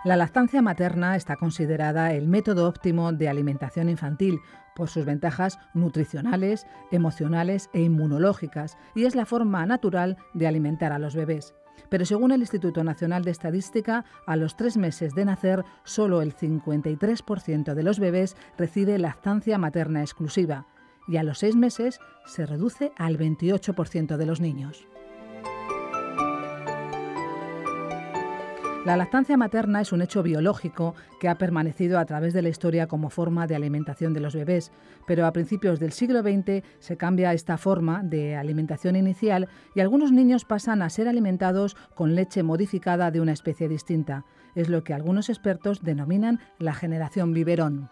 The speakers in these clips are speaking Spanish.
La lactancia materna está considerada el método óptimo de alimentación infantil por sus ventajas nutricionales, emocionales e inmunológicas, y es la forma natural de alimentar a los bebés. Pero según el Instituto Nacional de Estadística, a los 3 meses de nacer, solo el 53% de los bebés recibe lactancia materna exclusiva, y a los 6 meses se reduce al 28% de los niños. La lactancia materna es un hecho biológico que ha permanecido a través de la historia como forma de alimentación de los bebés, pero a principios del siglo XX se cambia esta forma de alimentación inicial y algunos niños pasan a ser alimentados con leche modificada de una especie distinta. Es lo que algunos expertos denominan la generación biberón.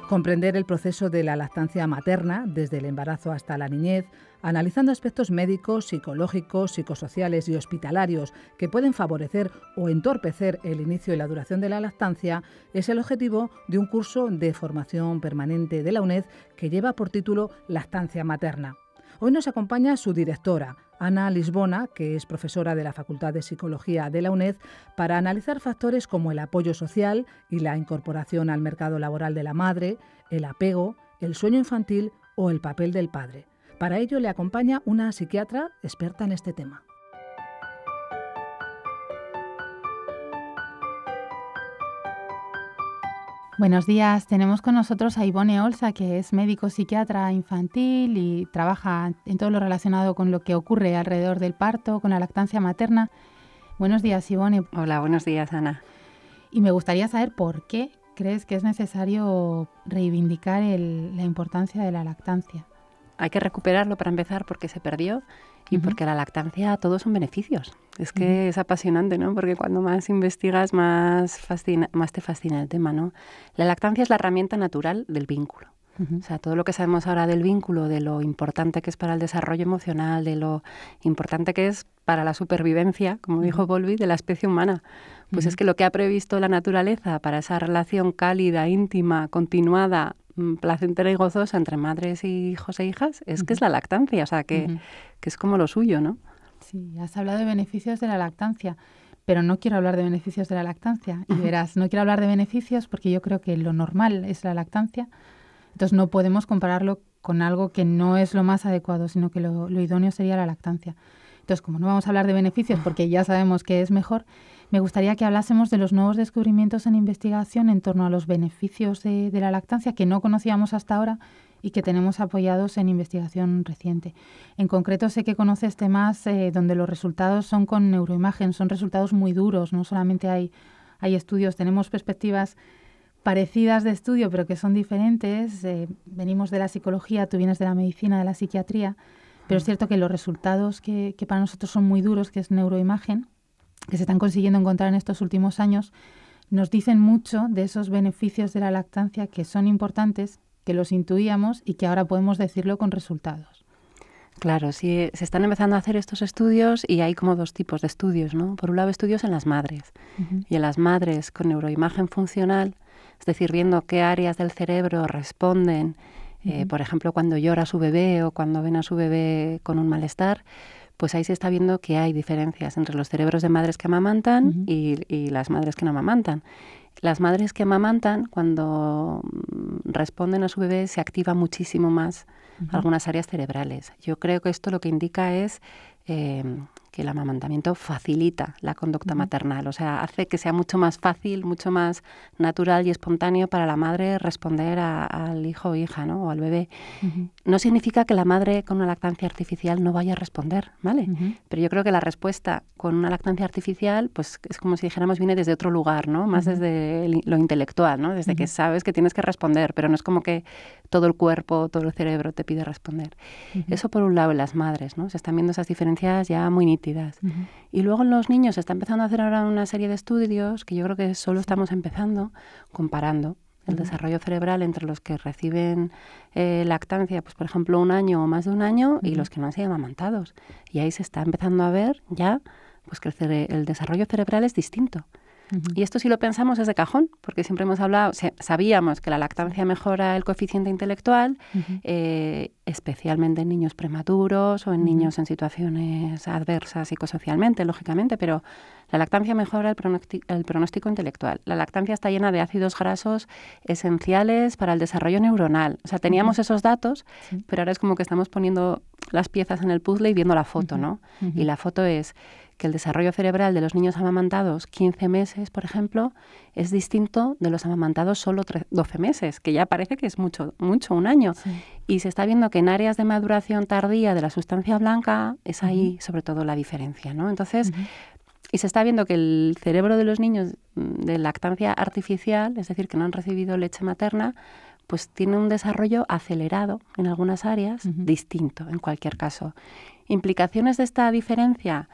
Comprender el proceso de la lactancia materna, desde el embarazo hasta la niñez, analizando aspectos médicos, psicológicos, psicosociales y hospitalarios que pueden favorecer o entorpecer el inicio y la duración de la lactancia, es el objetivo de un curso de formación permanente de la UNED que lleva por título Lactancia Materna. Hoy nos acompaña su directora, Ana Lisbona, que es profesora de la Facultad de Psicología de la UNED, para analizar factores como el apoyo social y la incorporación al mercado laboral de la madre, el apego, el sueño infantil o el papel del padre. Para ello le acompaña una psiquiatra experta en este tema. Buenos días, tenemos con nosotros a Ivone Olza, que es médico psiquiatra infantil y trabaja en todo lo relacionado con lo que ocurre alrededor del parto, con la lactancia materna. Buenos días, Ivone. Hola, buenos días, Ana. Y me gustaría saber por qué crees que es necesario reivindicar la importancia de la lactancia. Hay que recuperarlo para empezar porque se perdió y porque la lactancia todos son beneficios. Es que es apasionante, ¿no? Porque cuando más investigas, más te fascina el tema, ¿no? La lactancia es la herramienta natural del vínculo. O sea, todo lo que sabemos ahora del vínculo, de lo importante que es para el desarrollo emocional, de lo importante que es para la supervivencia, como dijo Bowlby, de la especie humana. Pues es que lo que ha previsto la naturaleza para esa relación cálida, íntima, continuada, placentera y gozosa entre madres y hijos e hijas, es que es la lactancia, o sea, que es como lo suyo, ¿no? Sí, has hablado de beneficios de la lactancia, pero no quiero hablar de beneficios de la lactancia. Y verás, no quiero hablar de beneficios porque yo creo que lo normal es la lactancia. Entonces no podemos compararlo con algo que no es lo más adecuado, sino que lo idóneo sería la lactancia. Entonces, como no vamos a hablar de beneficios porque ya sabemos que es mejor, me gustaría que hablásemos de los nuevos descubrimientos en investigación en torno a los beneficios de la lactancia que no conocíamos hasta ahora y que tenemos apoyados en investigación reciente. En concreto, sé que conoces temas donde los resultados son con neuroimagen, son resultados muy duros, no solamente hay estudios, tenemos perspectivas parecidas de estudio, pero que son diferentes. Venimos de la psicología, tú vienes de la medicina, de la psiquiatría, pero es cierto que los resultados que para nosotros son muy duros, que es neuroimagen, que se están consiguiendo encontrar en estos últimos años, nos dicen mucho de esos beneficios de la lactancia que son importantes, que los intuíamos y que ahora podemos decirlo con resultados. Claro, sí, se están empezando a hacer estos estudios y hay como dos tipos de estudios, ¿no? Por un lado, estudios en las madres. Y en las madres con neuroimagen funcional, es decir, viendo qué áreas del cerebro responden, por ejemplo, cuando llora su bebé o cuando ven a su bebé con un malestar, pues ahí se está viendo que hay diferencias entre los cerebros de madres que amamantan y las madres que no amamantan. Las madres que amamantan, cuando responden a su bebé, se activa muchísimo más algunas áreas cerebrales. Yo creo que esto lo que indica es que el amamantamiento facilita la conducta maternal, o sea, hace que sea mucho más fácil, mucho más natural y espontáneo para la madre responder al hijo o hija, ¿no? O al bebé. No significa que la madre con una lactancia artificial no vaya a responder, ¿vale? Pero yo creo que la respuesta con una lactancia artificial, pues es como si dijéramos viene desde otro lugar, ¿no? Más desde lo intelectual, ¿no? Desde que sabes que tienes que responder, pero no es como que todo el cuerpo, todo el cerebro te pide responder. Eso por un lado en las madres, ¿no? Se están viendo esas diferencias ya muy nítidas. Y luego en los niños se está empezando a hacer ahora una serie de estudios que yo creo que solo estamos empezando, comparando el desarrollo cerebral entre los que reciben lactancia, pues por ejemplo 1 año o más de 1 año, y los que no han sido amamantados. Y ahí se está empezando a ver ya pues que el desarrollo cerebral es distinto. Y esto, si lo pensamos, es de cajón, porque siempre hemos hablado, sabíamos que la lactancia mejora el coeficiente intelectual, especialmente en niños prematuros o en niños en situaciones adversas psicosocialmente, lógicamente, pero la lactancia mejora el pronóstico intelectual. La lactancia está llena de ácidos grasos esenciales para el desarrollo neuronal. O sea, teníamos esos datos, pero ahora es como que estamos poniendo las piezas en el puzzle y viendo la foto, ¿no? Y la foto es que el desarrollo cerebral de los niños amamantados 15 meses, por ejemplo, es distinto de los amamantados solo 12 meses, que ya parece que es mucho, un año. Sí. Y se está viendo que en áreas de maduración tardía de la sustancia blanca es ahí sobre todo la diferencia, ¿no? Entonces, y se está viendo que el cerebro de los niños de lactancia artificial, es decir, que no han recibido leche materna, pues tiene un desarrollo acelerado en algunas áreas, distinto en cualquier caso. Implicaciones de esta diferencia,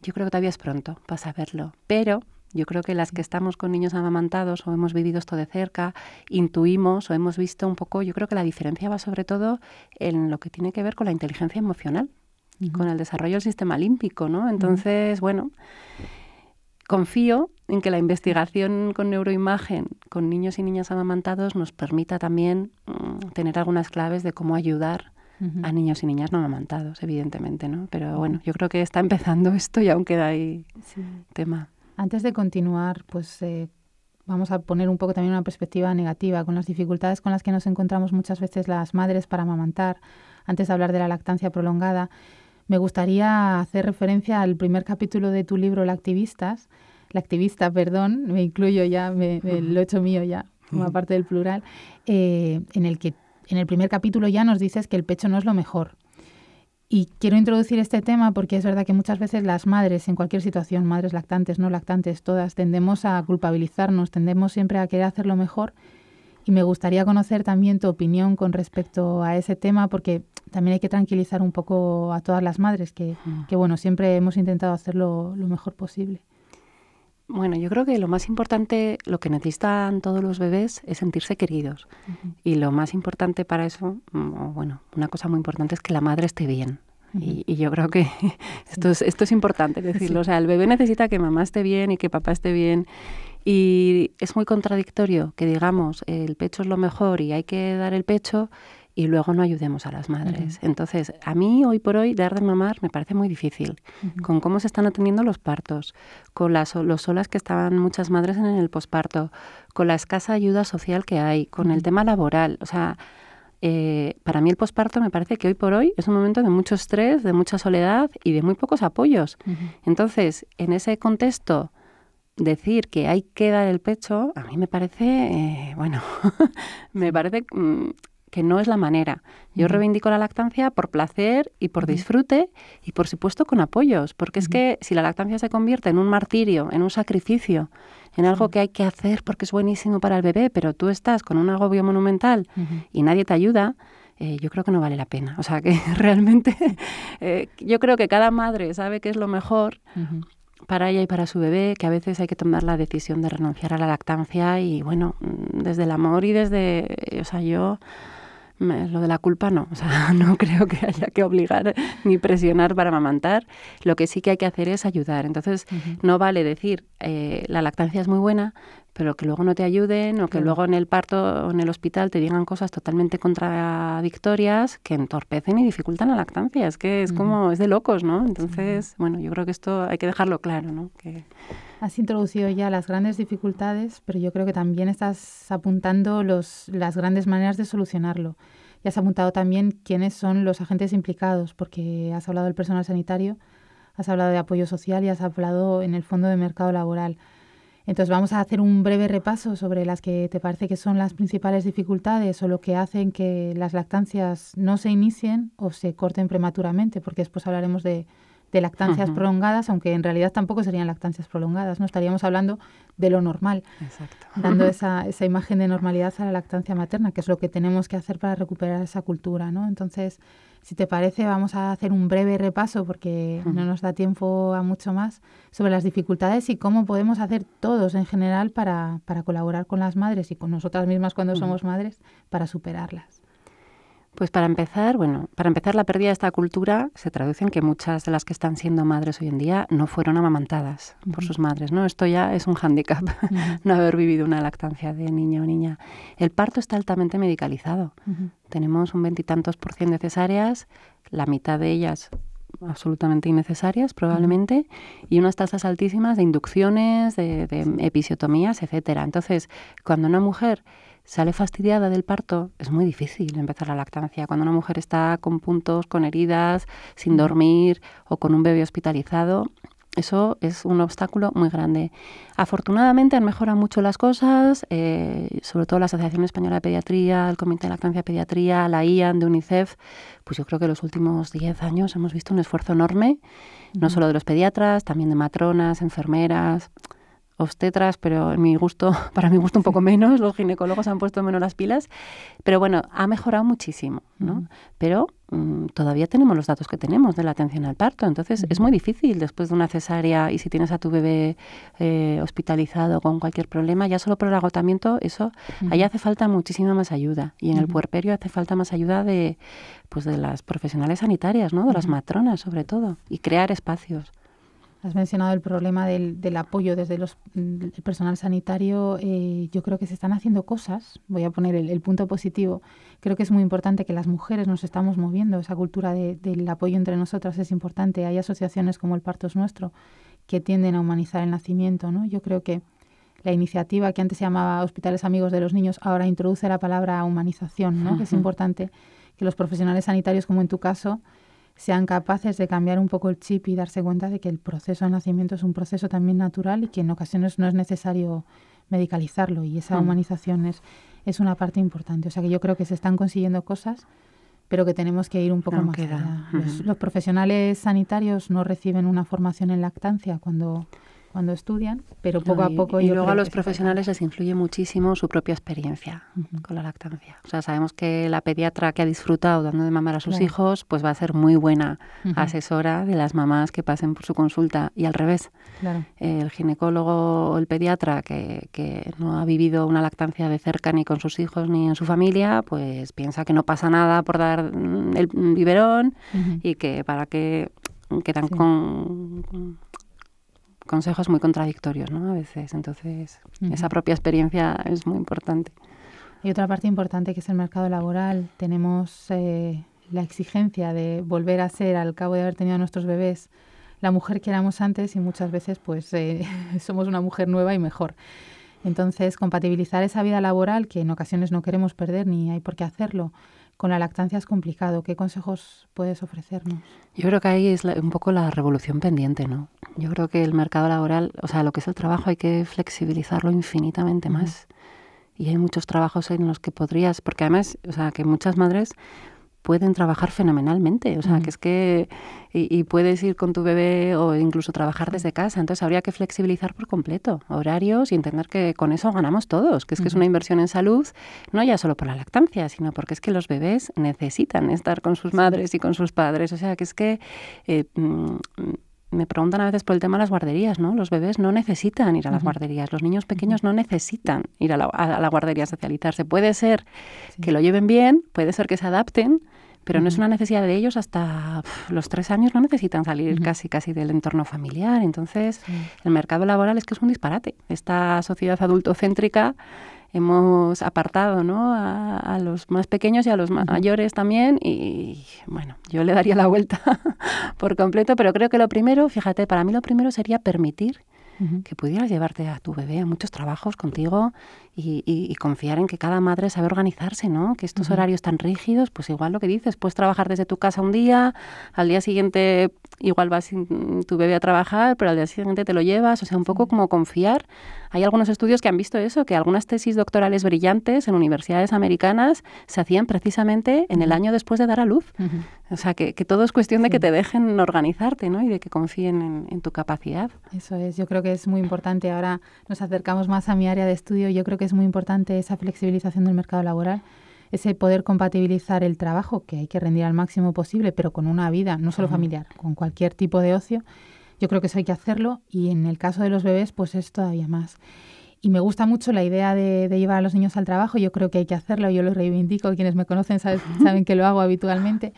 yo creo que todavía es pronto para saberlo, pero yo creo que las que estamos con niños amamantados o hemos vivido esto de cerca, intuimos o hemos visto un poco, yo creo que la diferencia va sobre todo en lo que tiene que ver con la inteligencia emocional, con el desarrollo del sistema límbico, ¿no? Entonces, bueno, confío en que la investigación con neuroimagen con niños y niñas amamantados nos permita también tener algunas claves de cómo ayudar a niños y niñas no amamantados, evidentemente, ¿no? Pero bueno, yo creo que está empezando esto y aún queda ahí tema. Antes de continuar, pues vamos a poner un poco también una perspectiva negativa con las dificultades con las que nos encontramos muchas veces las madres para amamantar. Antes de hablar de la lactancia prolongada, me gustaría hacer referencia al primer capítulo de tu libro, La activista, me incluyo ya, lo he hecho mío ya, como parte del plural, en el que en el primer capítulo ya nos dices que el pecho no es lo mejor. Y quiero introducir este tema porque es verdad que muchas veces las madres, en cualquier situación, madres lactantes, no lactantes, todas, tendemos a culpabilizarnos, tendemos siempre a querer hacerlo mejor. Y me gustaría conocer también tu opinión con respecto a ese tema, porque también hay que tranquilizar un poco a todas las madres, que bueno, siempre hemos intentado hacerlo lo mejor posible. Bueno, yo creo que lo más importante, lo que necesitan todos los bebés es sentirse queridos. Y lo más importante para eso, bueno, una cosa muy importante es que la madre esté bien. Y yo creo que esto es importante decirlo. O sea, el bebé necesita que mamá esté bien y que papá esté bien. Y es muy contradictorio que digamos el pecho es lo mejor y hay que dar el pecho y luego no ayudemos a las madres. Entonces, a mí hoy por hoy dar de mamar me parece muy difícil, con cómo se están atendiendo los partos, con los solas que estaban muchas madres en el posparto, con la escasa ayuda social que hay, con el tema laboral. O sea, para mí el posparto me parece que hoy por hoy es un momento de mucho estrés, de mucha soledad y de muy pocos apoyos. Entonces, en ese contexto, decir que hay que dar el pecho, a mí me parece, me parece que no es la manera. Yo reivindico la lactancia por placer y por disfrute y, por supuesto, con apoyos. Porque es que si la lactancia se convierte en un martirio, en un sacrificio, en algo que hay que hacer porque es buenísimo para el bebé, pero tú estás con un agobio monumental y nadie te ayuda, yo creo que no vale la pena. O sea, que realmente yo creo que cada madre sabe que es lo mejor para ella y para su bebé, que a veces hay que tomar la decisión de renunciar a la lactancia y, bueno, desde el amor y desde, o sea, lo de la culpa no, o sea, no creo que haya que obligar ni presionar para amamantar. Lo que sí que hay que hacer es ayudar. Entonces, no vale decir la lactancia es muy buena, pero que luego no te ayuden o que luego en el parto o en el hospital te digan cosas totalmente contradictorias que entorpecen y dificultan la lactancia. Es que es como, es de locos, ¿no? Entonces, bueno, yo creo que esto hay que dejarlo claro, ¿no? Que has introducido ya las grandes dificultades, pero yo creo que también estás apuntando las grandes maneras de solucionarlo. Y has apuntado también quiénes son los agentes implicados, porque has hablado del personal sanitario, has hablado de apoyo social y has hablado en el fondo de mercado laboral. Entonces vamos a hacer un breve repaso sobre las que te parece que son las principales dificultades o lo que hacen que las lactancias no se inicien o se corten prematuramente, porque después hablaremos de lactancias prolongadas, aunque en realidad tampoco serían lactancias prolongadas, ¿no? Estaríamos hablando de lo normal, dando esa imagen de normalidad a la lactancia materna, que es lo que tenemos que hacer para recuperar esa cultura, ¿no? Entonces, si te parece, vamos a hacer un breve repaso, porque no nos da tiempo a mucho más, sobre las dificultades y cómo podemos hacer todos en general para colaborar con las madres y con nosotras mismas cuando somos madres para superarlas. Pues para empezar, la pérdida de esta cultura se traduce en que muchas de las que están siendo madres hoy en día no fueron amamantadas por sus madres, ¿no? Esto ya es un hándicap, no haber vivido una lactancia de niño o niña. El parto está altamente medicalizado. Tenemos un 20 y tantos % de cesáreas, la mitad de ellas absolutamente innecesarias probablemente, y unas tasas altísimas de inducciones, de episiotomías, etcétera. Entonces, cuando una mujer sale fastidiada del parto, es muy difícil empezar la lactancia. Cuando una mujer está con puntos, con heridas, sin dormir o con un bebé hospitalizado, eso es un obstáculo muy grande. Afortunadamente han mejorado mucho las cosas, sobre todo la Asociación Española de Pediatría, el Comité de Lactancia y Pediatría, la IAN de UNICEF. Pues yo creo que en los últimos 10 años hemos visto un esfuerzo enorme, no solo de los pediatras, también de matronas, enfermeras, obstetras, pero para mi gusto un poco menos, los ginecólogos han puesto menos las pilas, pero bueno, ha mejorado muchísimo, ¿no? Pero todavía tenemos los datos que tenemos de la atención al parto, entonces es muy difícil después de una cesárea, y si tienes a tu bebé hospitalizado con cualquier problema, ya solo por el agotamiento, eso, ahí hace falta muchísima más ayuda, y en el puerperio hace falta más ayuda de las profesionales sanitarias, ¿no? De las matronas sobre todo, y crear espacios. Has mencionado el problema del apoyo desde el personal sanitario. Yo creo que se están haciendo cosas. Voy a poner el punto positivo. Creo que es muy importante que las mujeres nos estamos moviendo. Esa cultura del apoyo entre nosotras es importante. Hay asociaciones como el Parto es Nuestro que tienden a humanizar el nacimiento, ¿no? Yo creo que la iniciativa que antes se llamaba Hospitales Amigos de los Niños ahora introduce la palabra humanización, ¿no? Que es importante que los profesionales sanitarios, como en tu caso, sean capaces de cambiar un poco el chip y darse cuenta de que el proceso de nacimiento es un proceso también natural y que en ocasiones no es necesario medicalizarlo, y esa humanización es una parte importante. O sea que yo creo que se están consiguiendo cosas, pero que tenemos que ir un poco más allá. Los profesionales sanitarios no reciben una formación en lactancia cuando estudian, pero poco a poco... Y luego a los profesionales les influye muchísimo su propia experiencia con la lactancia. O sea, sabemos que la pediatra que ha disfrutado dando de mamar a sus hijos, pues va a ser muy buena asesora de las mamás que pasen por su consulta, y al revés. Claro. El ginecólogo o el pediatra que no ha vivido una lactancia de cerca ni con sus hijos ni en su familia, pues piensa que no pasa nada por dar el biberón y que para qué quedan con consejos muy contradictorios, ¿no? A veces. Entonces, esa propia experiencia es muy importante. Y otra parte importante que es el mercado laboral. Tenemos la exigencia de volver a ser, al cabo de haber tenido a nuestros bebés, la mujer que éramos antes, y muchas veces pues somos una mujer nueva y mejor. Entonces, compatibilizar esa vida laboral, que en ocasiones no queremos perder ni hay por qué hacerlo, con la lactancia es complicado. ¿Qué consejos puedes ofrecernos? Yo creo que ahí es un poco la revolución pendiente, ¿no? Yo creo que el mercado laboral, o sea, lo que es el trabajo, hay que flexibilizarlo infinitamente más. Y hay muchos trabajos en los que podrías, porque además, o sea, que muchas madres pueden trabajar fenomenalmente, o sea, que es que y puedes ir con tu bebé o incluso trabajar desde casa. Entonces habría que flexibilizar por completo horarios y entender que con eso ganamos todos, que es una inversión en salud, no ya solo por la lactancia, sino porque es que los bebés necesitan estar con sus madres y con sus padres. O sea, que es que me preguntan a veces por el tema de las guarderías, ¿no? Los bebés no necesitan ir a las guarderías, los niños pequeños no necesitan ir a la guardería a socializarse. Puede ser que lo lleven bien, puede ser que se adapten, pero no es una necesidad de ellos. Hasta los 3 años no necesitan salir casi del entorno familiar. Entonces, el mercado laboral es que es un disparate. Esta sociedad adultocéntrica hemos apartado, ¿no?, a los más pequeños y a los mayores también, y bueno, yo le daría la vuelta por completo, pero creo que lo primero, fíjate, para mí lo primero sería permitir que pudieras llevarte a tu bebé a muchos trabajos contigo y confiar en que cada madre sabe organizarse, ¿no? Que estos horarios tan rígidos, pues igual lo que dices, puedes trabajar desde tu casa un día, al día siguiente igual vas sin tu bebé a trabajar, pero al día siguiente te lo llevas, o sea, un poco como confiar. Hay algunos estudios que han visto eso, que algunas tesis doctorales brillantes en universidades americanas se hacían precisamente en el año después de dar a luz. O sea, que todo es cuestión de que te dejen organizarte, ¿no? Y de que confíen en tu capacidad. Eso es, yo creo que es muy importante. Ahora nos acercamos más a mi área de estudio. Yo creo que es muy importante esa flexibilización del mercado laboral, ese poder compatibilizar el trabajo, que hay que rendir al máximo posible, pero con una vida, no solo familiar, con cualquier tipo de ocio. Yo creo que eso hay que hacerlo, y en el caso de los bebés, pues es todavía más. Y me gusta mucho la idea de llevar a los niños al trabajo. Yo creo que hay que hacerlo, yo lo reivindico. Quienes me conocen saben que lo hago habitualmente.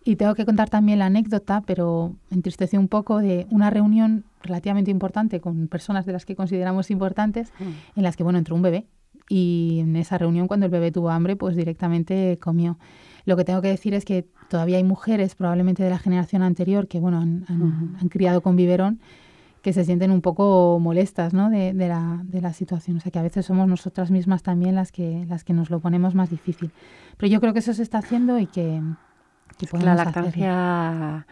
Y tengo que contar también la anécdota, pero me entristeció un poco, de una reunión relativamente importante con personas de las que consideramos importantes, en las que, bueno, entró un bebé. Y en esa reunión, cuando el bebé tuvo hambre, pues directamente comió. Lo que tengo que decir es que todavía hay mujeres, probablemente de la generación anterior, que, bueno, han criado con biberón, que se sienten un poco molestas, ¿no?, de la situación. O sea, que a veces somos nosotras mismas también las que nos lo ponemos más difícil. Pero yo creo que eso se está haciendo y que podemos la lactancia,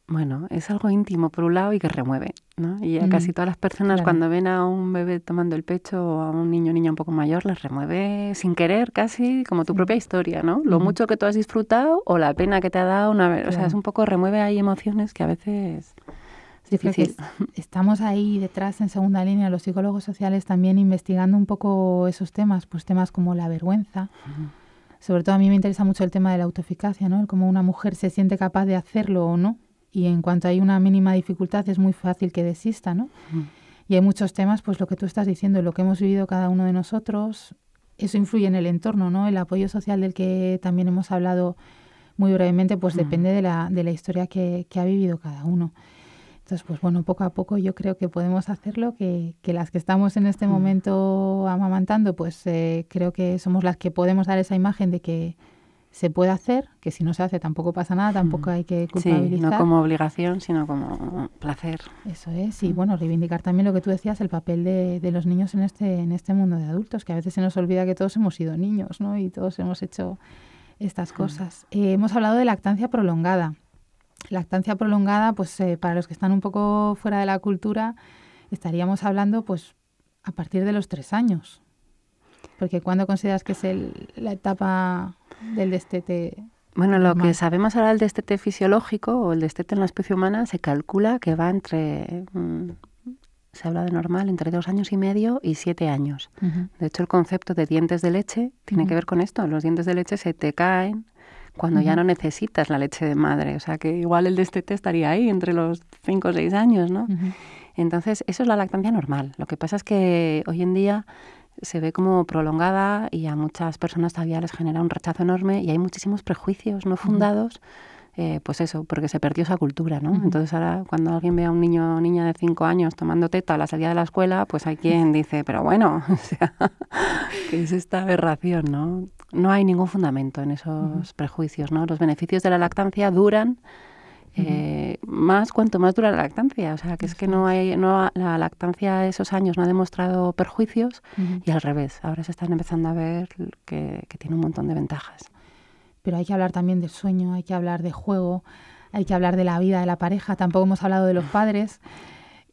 bueno, es algo íntimo por un lado y que remueve, ¿no? Y a casi todas las personas, cuando ven a un bebé tomando el pecho o a un niño o niña un poco mayor, les remueve sin querer, casi como tu propia historia, ¿no? Lo mucho que tú has disfrutado o la pena que te ha dado una vez. O sea, es un poco, remueve ahí emociones que a veces... Yo creo que estamos ahí detrás, en segunda línea, los psicólogos sociales también investigando un poco esos temas, pues temas como la vergüenza. Sobre todo a mí me interesa mucho el tema de la autoeficacia, ¿no? El cómo una mujer se siente capaz de hacerlo o no. Y en cuanto hay una mínima dificultad es muy fácil que desista, ¿no? Y hay muchos temas, pues lo que tú estás diciendo, lo que hemos vivido cada uno de nosotros, eso influye en el entorno, ¿no? El apoyo social del que también hemos hablado muy brevemente, pues depende de la historia que ha vivido cada uno. Entonces, pues bueno, poco a poco yo creo que podemos hacerlo, que las que estamos en este momento amamantando, pues creo que somos las que podemos dar esa imagen de que se puede hacer, que si no se hace tampoco pasa nada, tampoco hay que culpabilizar. Sí, no como obligación, sino como placer. Eso es, y bueno, reivindicar también lo que tú decías, el papel de los niños en este mundo de adultos, que a veces se nos olvida que todos hemos sido niños, ¿no? Y todos hemos hecho estas cosas. Hemos hablado de lactancia prolongada. Lactancia prolongada, pues para los que están un poco fuera de la cultura, estaríamos hablando pues a partir de los 3 años. Porque ¿cuándo consideras que es la etapa del destete? Bueno, lo que sabemos ahora del destete fisiológico o el destete en la especie humana se calcula que va entre, se habla de normal, entre 2 años y medio y 7 años. De hecho, el concepto de dientes de leche tiene que ver con esto. Los dientes de leche se te caen cuando ya no necesitas la leche de madre. O sea, que igual el destete estaría ahí entre los 5 o 6 años, ¿no? Entonces, eso es la lactancia normal. Lo que pasa es que hoy en día se ve como prolongada y a muchas personas todavía les genera un rechazo enorme y hay muchísimos prejuicios no fundados, pues eso, porque se perdió esa cultura, ¿no? Entonces ahora cuando alguien ve a un niño o niña de 5 años tomando teta a la salida de la escuela, pues hay quien dice, pero bueno, o sea, ¿qué es esta aberración, no? No hay ningún fundamento en esos prejuicios, ¿no? Los beneficios de la lactancia duran más cuanto más dura la lactancia. O sea, que es que la lactancia esos años no ha demostrado perjuicios y al revés. Ahora se están empezando a ver que tiene un montón de ventajas. Pero hay que hablar también del sueño, hay que hablar de juego, hay que hablar de la vida de la pareja. Tampoco hemos hablado de los padres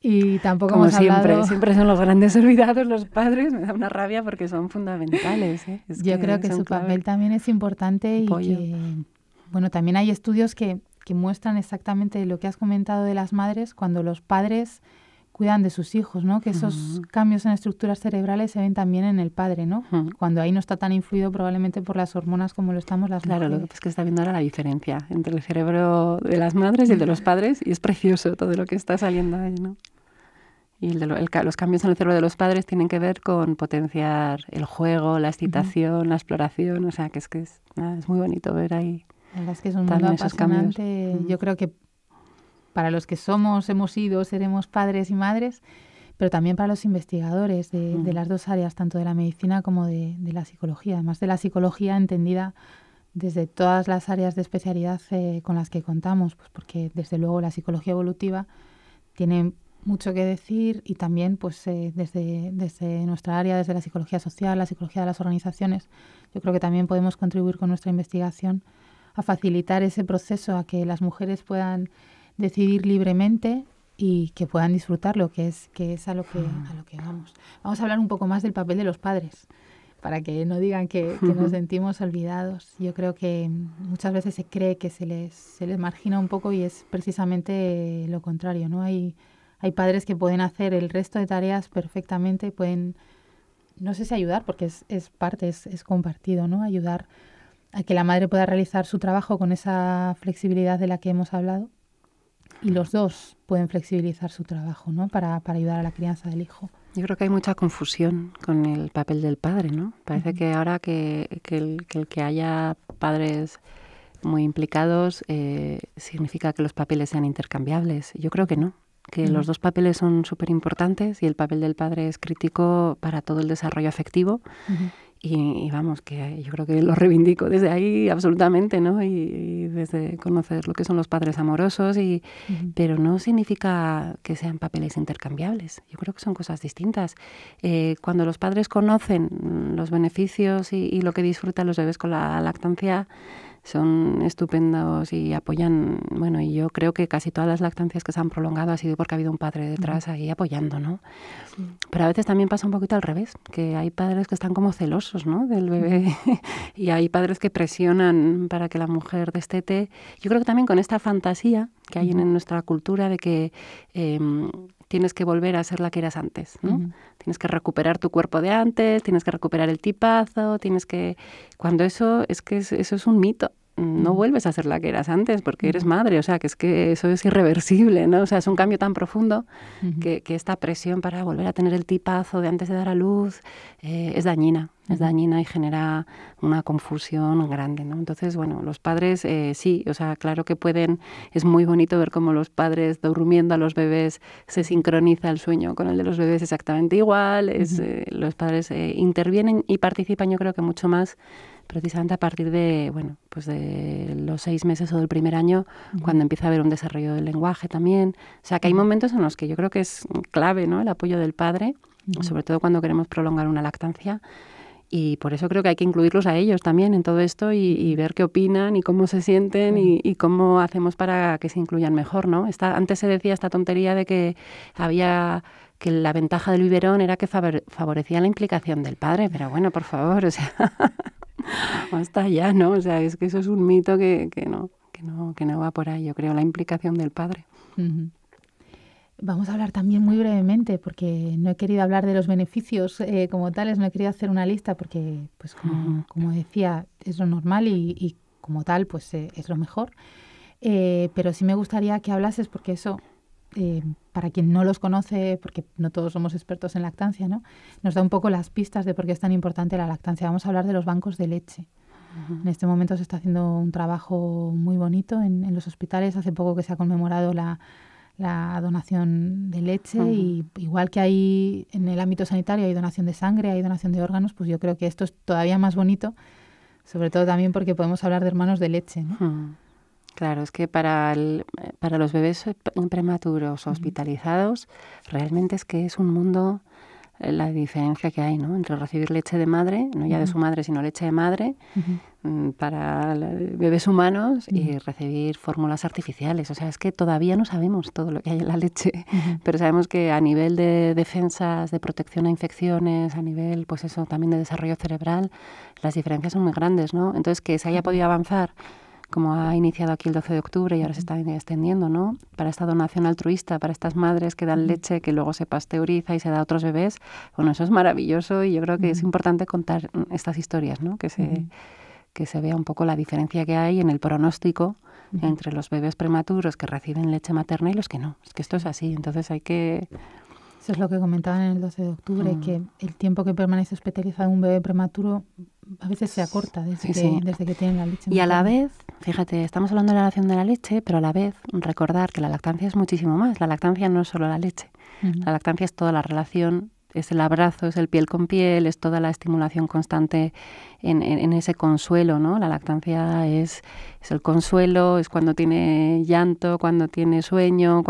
y tampoco hemos hablado... Siempre son los grandes olvidados los padres. Me da una rabia porque son fundamentales. Yo creo que su papel también es importante y que, bueno, también hay estudios que muestran exactamente lo que has comentado de las madres cuando los padres cuidan de sus hijos, ¿no? Que esos cambios en estructuras cerebrales se ven también en el padre, ¿no? Cuando ahí no está tan influido probablemente por las hormonas como lo estamos las mujeres. Claro, lo que pasa es que está viendo ahora la diferencia entre el cerebro de las madres y el de los padres y es precioso todo lo que está saliendo ahí, ¿no? Y los cambios en el cerebro de los padres tienen que ver con potenciar el juego, la excitación, la exploración, o sea, que es muy bonito ver ahí. La verdad es que es un mundo apasionante. Yo creo que para los que hemos sido, seremos padres y madres, pero también para los investigadores de las dos áreas, tanto de la medicina como de la psicología. Además de la psicología entendida desde todas las áreas de especialidad con las que contamos, pues porque desde luego la psicología evolutiva tiene mucho que decir y también pues desde nuestra área, desde la psicología social, la psicología de las organizaciones, yo creo que también podemos contribuir con nuestra investigación a facilitar ese proceso, a que las mujeres puedan decidir libremente y que puedan disfrutarlo, que es a lo que vamos. Vamos a hablar un poco más del papel de los padres, para que no digan que nos sentimos olvidados. Yo creo que muchas veces se cree que se les margina un poco y es precisamente lo contrario, ¿no? Hay padres que pueden hacer el resto de tareas perfectamente, pueden, no sé si ayudar, porque es parte, es compartido, ¿no? Ayudar a que la madre pueda realizar su trabajo con esa flexibilidad de la que hemos hablado y los dos pueden flexibilizar su trabajo, ¿no? Para ayudar a la crianza del hijo. Yo creo que hay mucha confusión con el papel del padre, ¿no? Parece que ahora que el que haya padres muy implicados significa que los papeles sean intercambiables. Yo creo que no, que los dos papeles son súper importantes y el papel del padre es crítico para todo el desarrollo afectivo. Y vamos, que yo creo que lo reivindico desde ahí absolutamente, ¿no? Y desde conocer lo que son los padres amorosos, pero no significa que sean papeles intercambiables. Yo creo que son cosas distintas. Cuando los padres conocen los beneficios y lo que disfrutan los bebés con la lactancia, son estupendos y apoyan, bueno, y yo creo que casi todas las lactancias que se han prolongado ha sido porque ha habido un padre detrás ahí apoyando, ¿no? Sí. Pero a veces también pasa un poquito al revés, que hay padres que están como celosos, ¿no?, del bebé y hay padres que presionan para que la mujer destete. Yo creo que también con esta fantasía que hay en nuestra cultura de que tienes que volver a ser la que eras antes, ¿no? Tienes que recuperar tu cuerpo de antes, tienes que recuperar el tipazo, tienes que... Cuando eso es un mito. No vuelves a ser la que eras antes porque eres madre, o sea, que es que eso es irreversible, ¿no? O sea, es un cambio tan profundo que esta presión para volver a tener el tipazo de antes de dar a luz es dañina y genera una confusión grande, ¿no? Entonces, bueno, los padres sí, o sea, claro que pueden, es muy bonito ver cómo los padres durmiendo a los bebés se sincroniza el sueño con el de los bebés exactamente igual, los padres intervienen y participan, yo creo que mucho más precisamente a partir de, bueno, pues de los 6 meses o del primer año, cuando empieza a haber un desarrollo del lenguaje también. O sea, que hay momentos en los que yo creo que es clave, ¿no?, el apoyo del padre, sobre todo cuando queremos prolongar una lactancia. Y por eso creo que hay que incluirlos a ellos también en todo esto y ver qué opinan y cómo se sienten y cómo hacemos para que se incluyan mejor, ¿no? Antes se decía esta tontería de que que la ventaja del biberón era que favorecía la implicación del padre, pero bueno, por favor, o sea... Basta ya, ¿no? O sea, es que eso es un mito que no va por ahí, yo creo, la implicación del padre. Vamos a hablar también muy brevemente, porque no he querido hablar de los beneficios como tales, no he querido hacer una lista porque, pues como decía, es lo normal y como tal, pues es lo mejor. Pero sí me gustaría que hablases, porque eso... para quien no los conoce, porque no todos somos expertos en lactancia, ¿no?, nos da un poco las pistas de por qué es tan importante la lactancia. Vamos a hablar de los bancos de leche. En este momento se está haciendo un trabajo muy bonito en los hospitales. Hace poco que se ha conmemorado la donación de leche y igual que hay en el ámbito sanitario hay donación de sangre, hay donación de órganos, pues yo creo que esto es todavía más bonito, sobre todo también porque podemos hablar de hermanos de leche, ¿no? Claro, es que para los bebés prematuros hospitalizados realmente es que es un mundo la diferencia que hay, ¿no?, entre recibir leche de madre, no ya de su madre, sino leche de madre, para bebés humanos y recibir fórmulas artificiales. O sea, es que todavía no sabemos todo lo que hay en la leche, pero sabemos que a nivel de defensas, de protección a infecciones, a nivel, pues eso, también de desarrollo cerebral, las diferencias son muy grandes, ¿no? Entonces, que se haya podido avanzar como ha iniciado aquí el 12 de octubre y ahora se está extendiendo, ¿no?, para esta donación altruista, para estas madres que dan leche que luego se pasteuriza y se da a otros bebés. Bueno, eso es maravilloso y yo creo que es importante contar estas historias, ¿no?, que se vea un poco la diferencia que hay en el pronóstico entre los bebés prematuros que reciben leche materna y los que no. Es que esto es así, entonces hay que... Eso es lo que comentaban en el 12 de octubre, que el tiempo que permanece hospitalizado un bebé prematuro a veces se acorta desde que tienen la leche. Y a la vez, fíjate, estamos hablando de la donación de la leche, pero a la vez recordar que la lactancia es muchísimo más. La lactancia no es solo la leche. La lactancia es toda la relación, es el abrazo, es el piel con piel, es toda la estimulación constante en ese consuelo, ¿no? La lactancia es el consuelo, es cuando tiene llanto, cuando tiene sueño,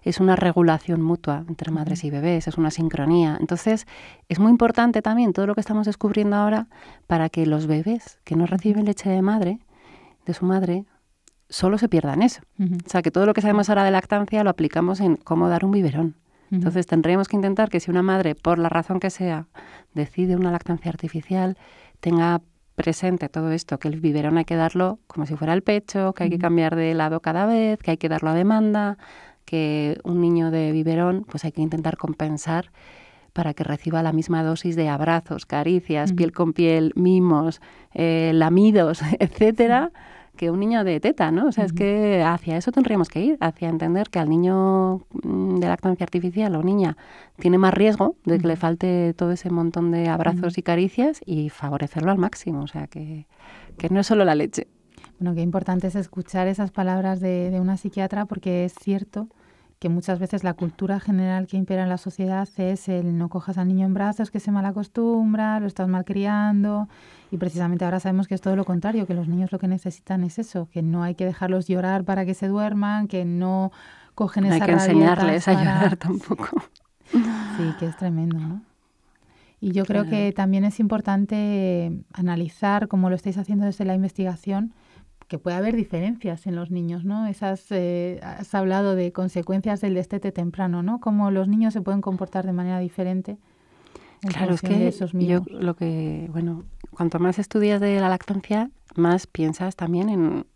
es una regulación mutua entre madres y bebés, es una sincronía. Entonces, es muy importante también todo lo que estamos descubriendo ahora para que los bebés que no reciben leche de su madre, solo se pierdan eso. O sea, que todo lo que sabemos ahora de lactancia lo aplicamos en cómo dar un biberón. Entonces tendríamos que intentar que si una madre, por la razón que sea, decide una lactancia artificial, tenga presente todo esto, que el biberón hay que darlo como si fuera el pecho, que hay que cambiar de lado cada vez, que hay que darlo a demanda, que un niño de biberón pues hay que intentar compensar para que reciba la misma dosis de abrazos, caricias, piel con piel, mimos, lamidos, etcétera, que un niño de teta, ¿no? O sea, es que hacia eso tendríamos que ir, hacia entender que al niño de lactancia artificial o niña tiene más riesgo de que le falte todo ese montón de abrazos y caricias y favorecerlo al máximo. O sea, que no es solo la leche. Bueno, qué importante es escuchar esas palabras de una psiquiatra, porque es cierto que muchas veces la cultura general que impera en la sociedad es el no cojas al niño en brazos, que se mal acostumbra, lo estás malcriando, y precisamente ahora sabemos que es todo lo contrario, que los niños lo que necesitan es eso, que no hay que dejarlos llorar para que se duerman, que no cogen esas rabietas. No hay que enseñarles a llorar tampoco. Sí, que es tremendo, ¿no? Y yo creo que también es importante analizar, como lo estáis haciendo desde la investigación, que puede haber diferencias en los niños, ¿no? Has hablado de consecuencias del destete temprano, ¿no? Cómo los niños se pueden comportar de manera diferente. Claro, es que cuanto más estudias de la lactancia, más piensas también en,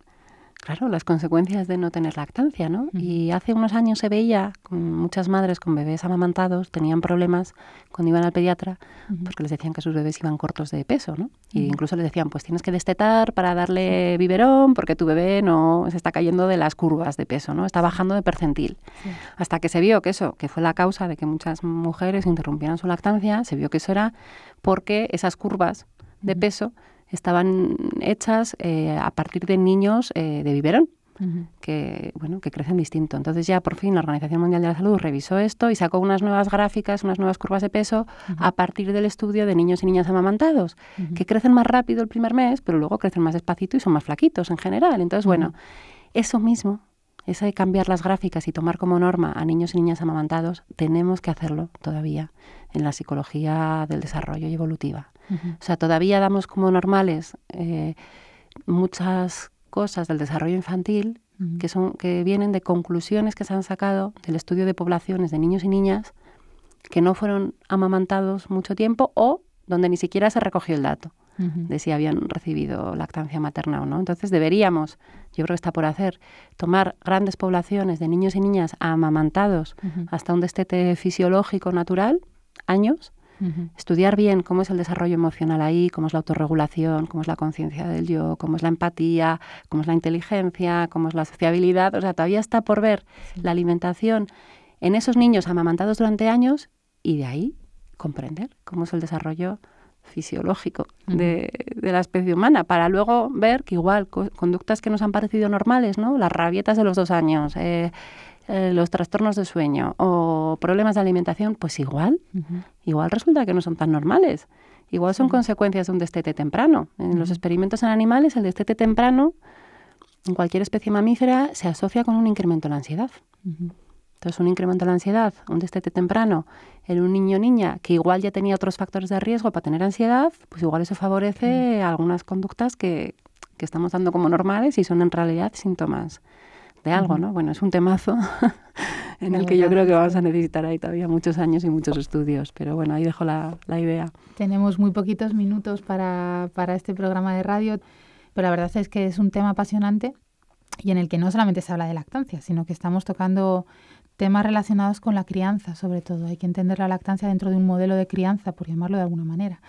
claro, las consecuencias de no tener lactancia, ¿no? Y hace unos años se veía con muchas madres con bebés amamantados, tenían problemas cuando iban al pediatra, porque les decían que sus bebés iban cortos de peso, ¿no? Y incluso les decían, pues tienes que destetar para darle biberón, porque tu bebé no se está cayendo de las curvas de peso, ¿no? Está bajando de percentil. Sí. Hasta que se vio que eso, que fue la causa de que muchas mujeres interrumpieran su lactancia, se vio que eso era porque esas curvas de peso estaban hechas a partir de niños de biberón, que crecen distinto. Entonces ya por fin la Organización Mundial de la Salud revisó esto y sacó unas nuevas gráficas, unas nuevas curvas de peso a partir del estudio de niños y niñas amamantados, que crecen más rápido el primer mes, pero luego crecen más despacito y son más flaquitos en general. Entonces, eso mismo, eso de cambiar las gráficas y tomar como norma a niños y niñas amamantados, tenemos que hacerlo todavía en la psicología del desarrollo y evolutiva. O sea, todavía damos como normales muchas cosas del desarrollo infantil que vienen de conclusiones que se han sacado del estudio de poblaciones de niños y niñas que no fueron amamantados mucho tiempo o donde ni siquiera se recogió el dato de si habían recibido lactancia materna o no. Entonces deberíamos, yo creo que está por hacer, tomar grandes poblaciones de niños y niñas amamantados hasta un destete fisiológico natural, años, estudiar bien cómo es el desarrollo emocional ahí, cómo es la autorregulación, cómo es la conciencia del yo, cómo es la empatía, cómo es la inteligencia, cómo es la sociabilidad. O sea, todavía está por ver la alimentación en esos niños amamantados durante años y de ahí comprender cómo es el desarrollo fisiológico de la especie humana, para luego ver que igual conductas que nos han parecido normales, ¿no? Las rabietas de los 2 años, los trastornos de sueño o problemas de alimentación, pues igual resulta que no son tan normales. Igual son consecuencias de un destete temprano. En los experimentos en animales, el destete temprano, en cualquier especie mamífera, se asocia con un incremento en la ansiedad. Entonces, un incremento en la ansiedad, un destete temprano en un niño o niña que igual ya tenía otros factores de riesgo para tener ansiedad, pues igual eso favorece algunas conductas que estamos dando como normales y son en realidad síntomas de algo, ¿no? Bueno, es un temazo en el que yo creo que vamos a necesitar ahí todavía muchos años y muchos estudios, pero bueno, ahí dejo la idea. Tenemos muy poquitos minutos para este programa de radio, pero la verdad es que es un tema apasionante y en el que no solamente se habla de lactancia, sino que estamos tocando temas relacionados con la crianza, sobre todo. Hay que entender la lactancia dentro de un modelo de crianza, por llamarlo de alguna manera,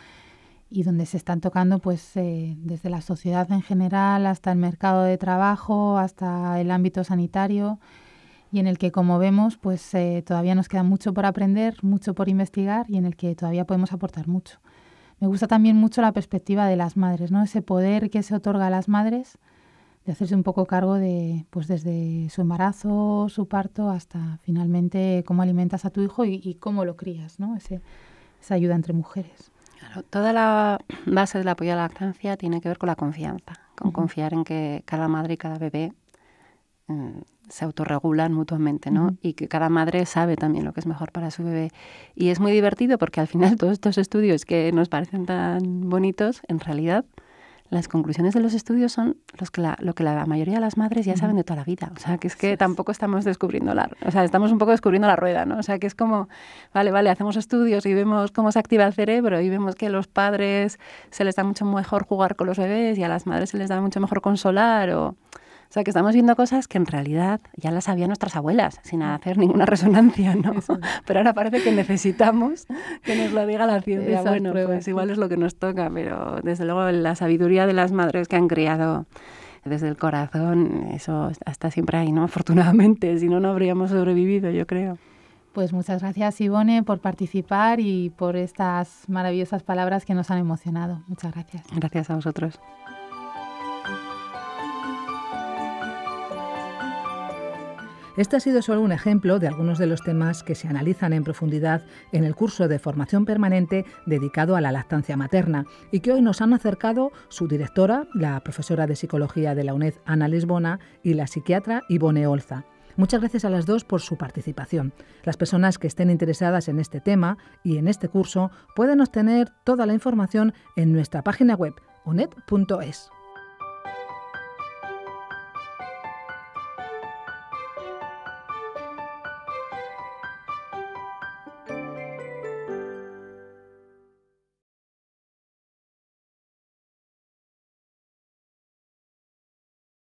y donde se están tocando pues desde la sociedad en general hasta el mercado de trabajo, hasta el ámbito sanitario, y en el que, como vemos, pues todavía nos queda mucho por aprender, mucho por investigar y en el que todavía podemos aportar mucho. Me gusta también mucho la perspectiva de las madres, ¿no? Ese poder que se otorga a las madres de hacerse un poco cargo de, pues desde su embarazo, su parto, hasta finalmente cómo alimentas a tu hijo y cómo lo crías, ¿no? Esa ayuda entre mujeres. Claro, toda la base del apoyo a la lactancia tiene que ver con la confianza, con confiar en que cada madre y cada bebé se autorregulan mutuamente, ¿no? Y que cada madre sabe también lo que es mejor para su bebé. Y es muy divertido porque al final todos estos estudios que nos parecen tan bonitos, en realidad las conclusiones de los estudios son lo que la mayoría de las madres ya saben de toda la vida. O sea, que es que tampoco estamos descubriendo estamos un poco descubriendo la rueda, ¿no? O sea, que es como, vale, hacemos estudios y vemos cómo se activa el cerebro y vemos que a los padres se les da mucho mejor jugar con los bebés y a las madres se les da mucho mejor consolar O sea, que estamos viendo cosas que en realidad ya las sabían nuestras abuelas, sin hacer ninguna resonancia, ¿no? Pero ahora parece que necesitamos que nos lo diga la ciencia. Esas bueno, pruebas, pues igual es lo que nos toca, pero desde luego la sabiduría de las madres que han criado desde el corazón, eso está siempre ahí, ¿no? Afortunadamente, si no, no habríamos sobrevivido, yo creo. Pues muchas gracias, Ivone, por participar y por estas maravillosas palabras que nos han emocionado. Muchas gracias. Gracias a vosotros. Este ha sido solo un ejemplo de algunos de los temas que se analizan en profundidad en el curso de formación permanente dedicado a la lactancia materna y que hoy nos han acercado su directora, la profesora de Psicología de la UNED, Ana Lisbona, y la psiquiatra Ivone Olza. Muchas gracias a las dos por su participación. Las personas que estén interesadas en este tema y en este curso pueden obtener toda la información en nuestra página web uned.es.